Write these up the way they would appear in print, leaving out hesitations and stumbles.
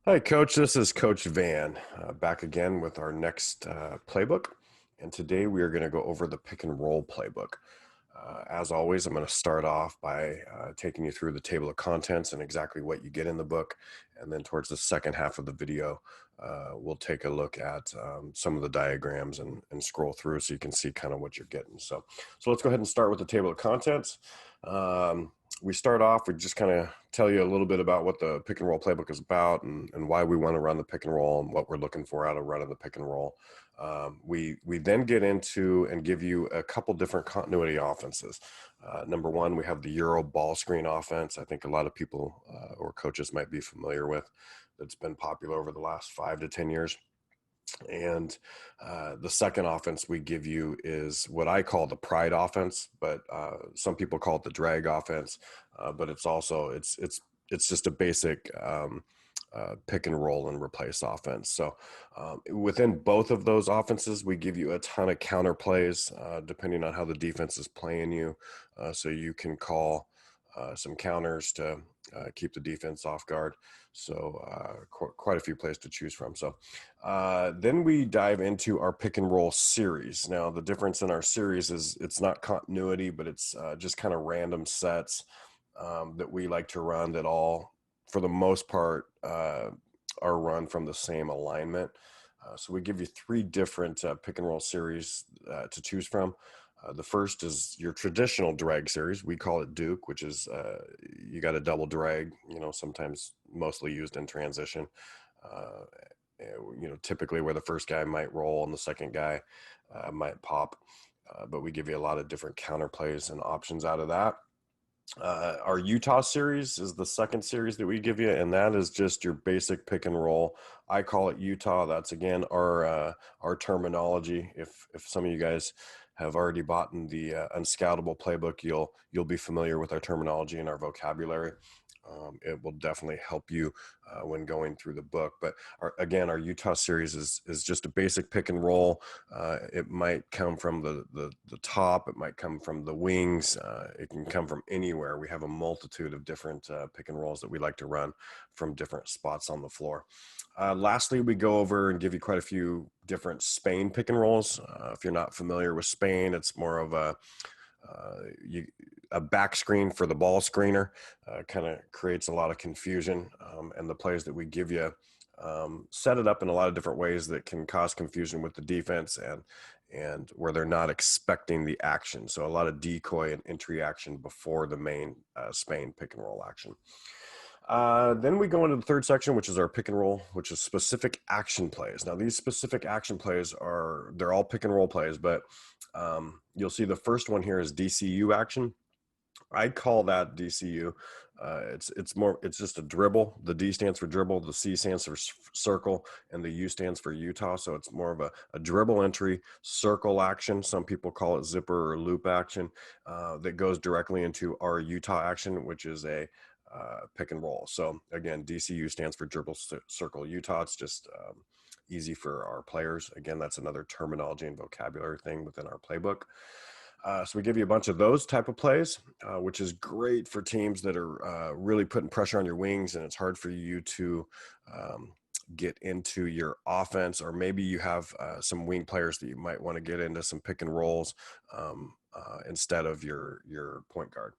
Hi, Coach. This is Coach Van back again with our next playbook. And today we are going to go over the pick and roll playbook. As always, I'm going to start off by taking you through the table of contents and exactly what you get in the book. And then towards the second half of the video, we'll take a look at some of the diagrams and scroll through so you can see kind of what you're getting. So let's go ahead and start with the table of contents. We start off, we just kind of tell you a little bit about what the pick and roll playbook is about and why we want to run the pick and roll and what we're looking for out of running the pick and roll. We then get into and give you a couple different continuity offenses. Number one, we have the Euro ball screen offense. I think a lot of people or coaches might be familiar with. That's been popular over the last 5 to 10 years. And the second offense we give you is what I call the pride offense, but some people call it the drag offense. But it's also it's just a basic pick and roll and replace offense. So within both of those offenses, we give you a ton of counter plays depending on how the defense is playing you. So you can call some counters to keep the defense off guard. So quite a few plays to choose from. So then we dive into our pick and roll series. Now, the difference in our series is it's not continuity, but it's just kind of random sets that we like to run that all, for the most part, are run from the same alignment. So we give you 3 different pick and roll series to choose from. The first is your traditional drag series. We call it Duke, which is you got a double drag, sometimes mostly used in transition. Uh, Typically where the first guy might roll and the second guy might pop. But we give you a lot of different counter plays and options out of that. Our Utah series is the second series that we give you, and that is just your basic pick and roll. I call it Utah. That's again our terminology. If some of you guys have already bought in the Unscoutable playbook, you'll be familiar with our terminology and our vocabulary. It will definitely help you when going through the book. But our Utah series is just a basic pick and roll. It might come from the top. It might come from the wings. It can come from anywhere. We have a multitude of different pick and rolls that we like to run from different spots on the floor. Lastly, we go over and give you quite a few different Spain pick and rolls. If you're not familiar with Spain, it's more of a back screen for the ball screener. Kind of creates a lot of confusion, and the plays that we give you set it up in a lot of different ways that can cause confusion with the defense and where they're not expecting the action. So a lot of decoy and entry action before the main Spain pick and roll action. Then we go into the third section, which is our pick and roll, which is specific action plays. Now, these specific action plays they're all pick and roll plays, but you'll see the first one here is DCU action. I call that DCU. It's just a dribble. The D stands for dribble, the C stands for circle, and the U stands for Utah. So it's more of a dribble entry, circle action. Some people call it zipper or loop action that goes directly into our Utah action, which is a pick and roll. So again, DCU stands for dribble, circle, Utah. It's just easy for our players. Again, that's another terminology and vocabulary thing within our playbook. So we give you a bunch of those type of plays, which is great for teams that are really putting pressure on your wings, and it's hard for you to get into your offense, or maybe you have some wing players that you might want to get into some pick and rolls instead of your point guard.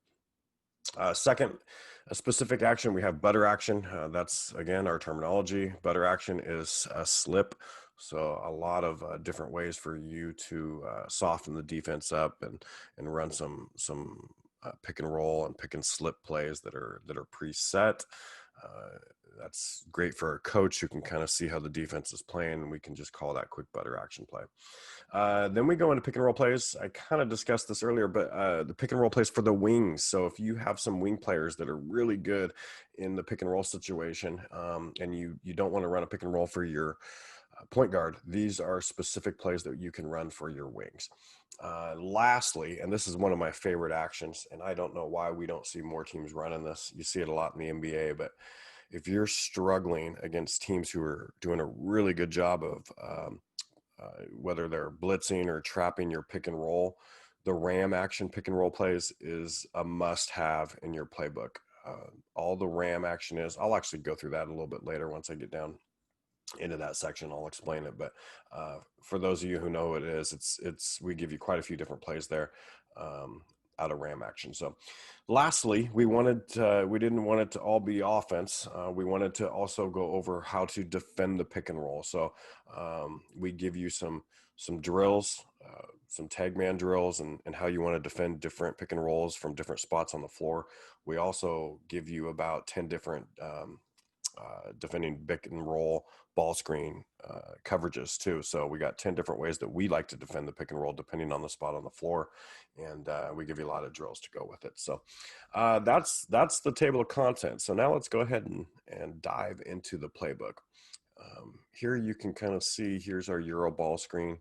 Second, a specific action, we have butter action. That's, again, our terminology. Butter action is a slip. So a lot of different ways for you to soften the defense up and run some pick and roll and pick and slip plays that are preset. That's great for a coach who can kind of see how the defense is playing, and we can just call that quick butter action play. Then we go into pick and roll plays. I kind of discussed this earlier, but the pick and roll plays for the wings. So if you have some wing players that are really good in the pick and roll situation, and you don't want to run a pick and roll for your point guard, these are specific plays that you can run for your wings. Lastly, and this is one of my favorite actions, and I don't know why we don't see more teams running this. You see it a lot in the NBA, but if you're struggling against teams who are doing a really good job of whether they're blitzing or trapping your pick and roll, the Ram action pick and roll plays is a must have in your playbook. all the ram action is. I'll actually go through that a little bit later once I get down into that section. I'll explain it, but for those of you who know what it is, we give you quite a few different plays there out of ram action. So lastly, we didn't want it to all be offense. We wanted to also go over how to defend the pick and roll. So we give you some drills, some tag man drills, and how you want to defend different pick and rolls from different spots on the floor. We also give you about 10 different defending pick and roll ball screen coverages too. So we got 10 different ways that we like to defend the pick and roll depending on the spot on the floor, and we give you a lot of drills to go with it. So that's the table of contents. So now let's go ahead and dive into the playbook. Here you can kind of see, here's our Euro ball screen.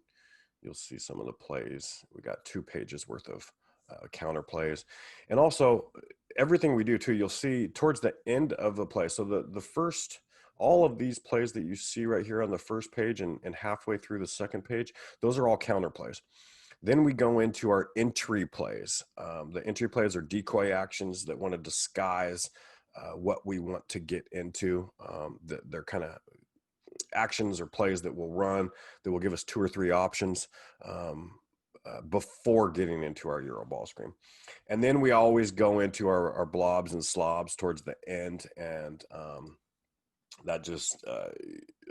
You'll see some of the plays. We got 2 pages worth of counter plays, and also everything we do too, you'll see towards the end of the play. So the first, all of these plays that you see right here on the first page and halfway through the second page, those are all counter plays. Then we go into our entry plays. The entry plays are decoy actions that want to disguise what we want to get into. They're kind of actions or plays that will run, that will give us 2 or 3 options before getting into our Euro ball screen. And then we always go into our blobs and slobs towards the end. And that just,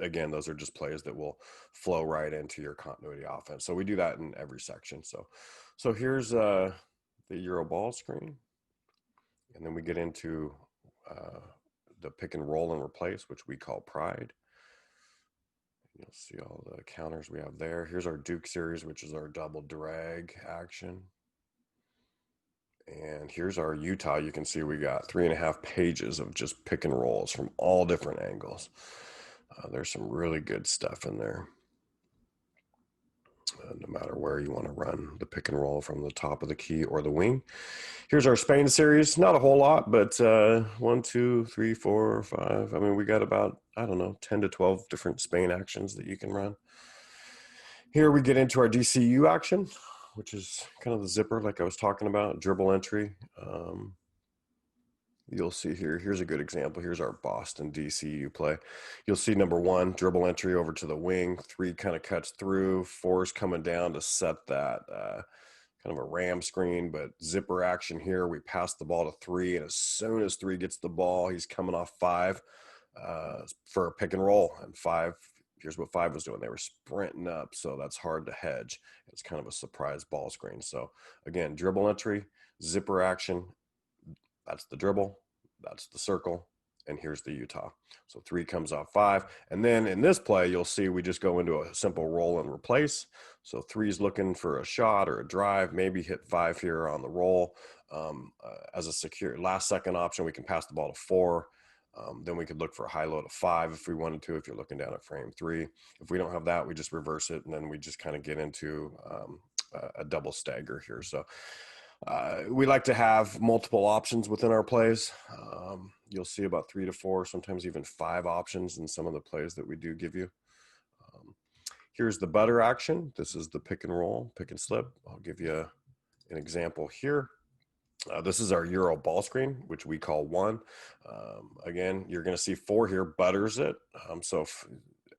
again, those are just plays that will flow right into your continuity offense. So we do that in every section. So here's the Euro ball screen. And then we get into the pick and roll and replace, which we call pride. You'll see all the counters we have there. Here's our Duke series, which is our double drag action. And here's our Utah. You can see we got 3.5 pages of just pick and rolls from all different angles. There's some really good stuff in there. No matter where you want to run the pick and roll, from the top of the key or the wing. Here's our Spain series. Not a whole lot, but 1, 2, 3, 4, 5. I mean, we got about, I don't know, 10 to 12 different Spain actions that you can run. Here we get into our DCU action, which is kind of the zipper like I was talking about, dribble entry. You'll see here's a good example. Here's our Boston DCU play. You'll see number 1, dribble entry over to the wing. 3 kind of cuts through. 4 is coming down to set that kind of a ram screen, but zipper action here. We pass the ball to 3, and as soon as 3 gets the ball, he's coming off 5 for a pick and roll. And 5, here's what 5 was doing. They were sprinting up, so that's hard to hedge. It's kind of a surprise ball screen. So again, dribble entry, zipper action. That's the dribble, that's the circle, and here's the Utah. So 3 comes off 5. And then in this play, you'll see we just go into a simple roll and replace. So 3 is looking for a shot or a drive, maybe hit 5 here on the roll. As a secure last second option, we can pass the ball to 4. Then we could look for a high low to 5 if we wanted to, if you're looking down at frame 3. If we don't have that, we just reverse it, and then we just kind of get into a double stagger here. So we like to have multiple options within our plays. You'll see about 3 to 4, sometimes even 5 options in some of the plays that we do give you. Here's the butter action. This is the pick and roll, pick and slip. I'll give you an example here. This is our Euro ball screen, which we call 1. Again, you're going to see 4 here, butters it. So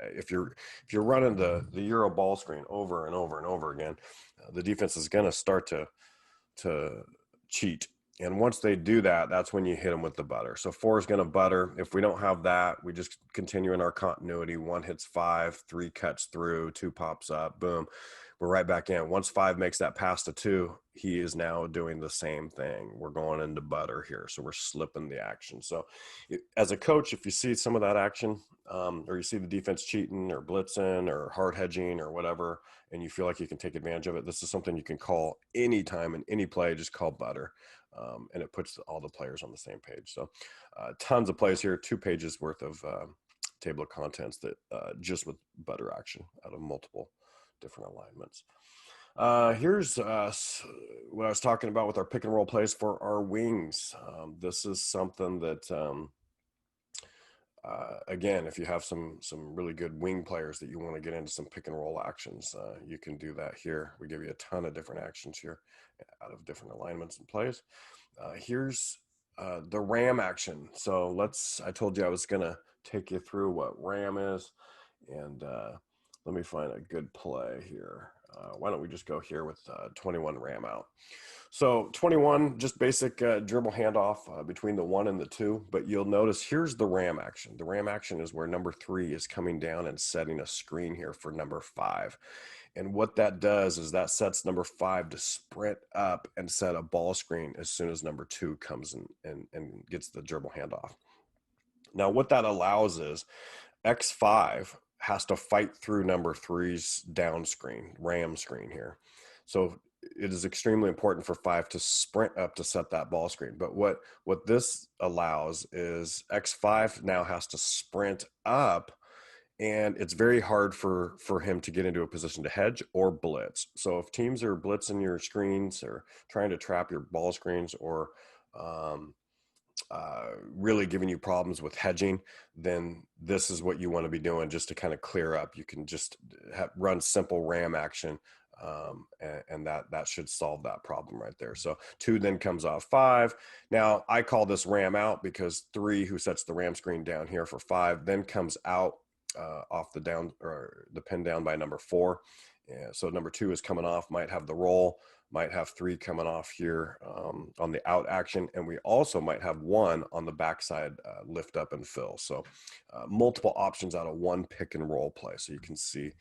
if you're running the Euro ball screen over and over and over again, the defense is going to start to cheat. And once they do that, that's when you hit them with the butter. So 4 is going to butter. If we don't have that, we just continue in our continuity. 1 hits 5, 3 cuts through, 2 pops up, boom. We're right back in. Once 5 makes that pass to 2, he is now doing the same thing. We're going into butter here. So we're slipping the action. So as a coach, if you see some of that action, or you see the defense cheating or blitzing or hard hedging or whatever, and you feel like you can take advantage of it, this is something you can call anytime in any play. Just call butter, and it puts all the players on the same page. So tons of plays here, 2 pages worth of table of contents that just with butter action out of multiple different alignments. Here's what I was talking about with our pick and roll plays for our wings. This is something that again, if you have some really good wing players that you want to get into some pick and roll actions, you can do that here. We give you a ton of different actions here out of different alignments and plays. Here's the ram action. So I told you I was gonna take you through what ram is, and let me find a good play here. Why don't we just go here with 21 ram out. So 21, just basic dribble handoff between the 1 and the 2, but you'll notice here's the ram action. The ram action is where number 3 is coming down and setting a screen here for number 5. And what that does is that sets number 5 to sprint up and set a ball screen as soon as number 2 comes in and gets the dribble handoff. Now what that allows is X5 has to fight through number 3's down screen, ram screen here. So it is extremely important for 5 to sprint up to set that ball screen. But what this allows is X5 now has to sprint up, and it's very hard for him to get into a position to hedge or blitz. So if teams are blitzing your screens or trying to trap your ball screens, or really giving you problems with hedging, then this is what you want to be doing just to kind of clear up. You can just run simple ram action, and that should solve that problem right there. So 2 then comes off 5. Now I call this ram out because 3, who sets the ram screen down here for 5, then comes out off the down, or the pin down by number 4. Yeah, so number 2 is coming off, might have the roll, might have 3 coming off here on the out action, and we also might have 1 on the backside lift up and fill. So multiple options out of one pick and roll play, so you can see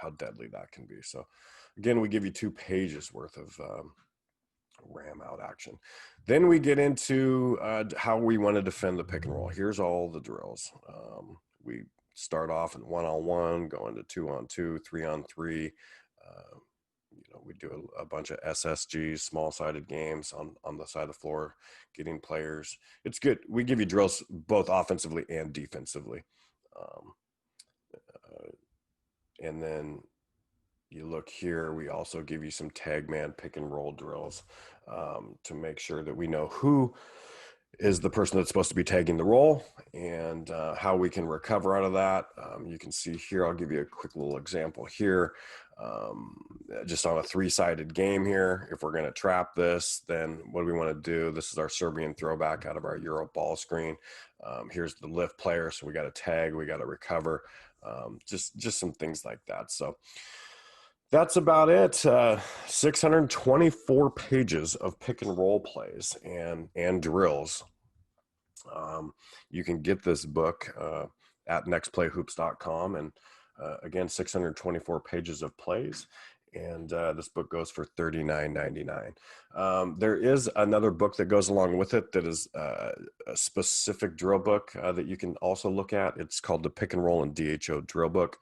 how deadly that can be. So again, we give you 2 pages worth of ram out action. Then we get into how we want to defend the pick and roll. Here's all the drills. We start off in 1-on-1, go into 2-on-2, 3-on-3. We do a bunch of SSGs, small-sided games on the side of the floor, getting players. It's good. We give you drills both offensively and defensively. And then you look here, we also give you some tag man pick and roll drills to make sure that we know who is the person that's supposed to be tagging the roll, and how we can recover out of that. You can see here, I'll give you a quick little example here. Just on a 3-sided game here, if we're going to trap this, then what do we want to do? This is our Serbian throwback out of our Euro ball screen. Here's the lift player, so we got to tag, we got to recover, just some things like that. So that's about it. 624 pages of pick and roll plays and drills. You can get this book at nextplayhoops.com, and again, 624 pages of plays. And this book goes for $39.99. There is another book that goes along with it that is a specific drill book that you can also look at. It's called the Pick and Roll and DHO Drill Book.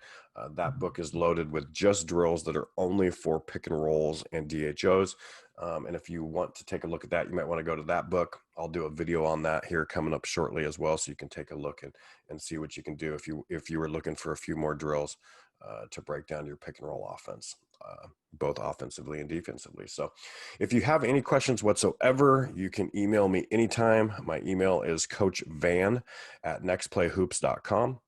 That book is loaded with just drills that are only for pick and rolls and DHOs. And if you want to take a look at that, you might want to go to that book. I'll do a video on that here coming up shortly as well, so you can take a look and see what you can do if you were looking for a few more drills to break down your pick and roll offense, both offensively and defensively. So if you have any questions whatsoever, you can email me anytime. My email is coachvan@nextplayhoops.com.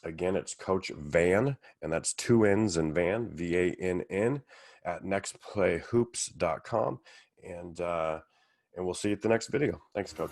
Again, it's Coach Van, and that's 2 N's in Van, VANN, at nextplayhoops.com. And we'll see you at the next video. Thanks, Coach.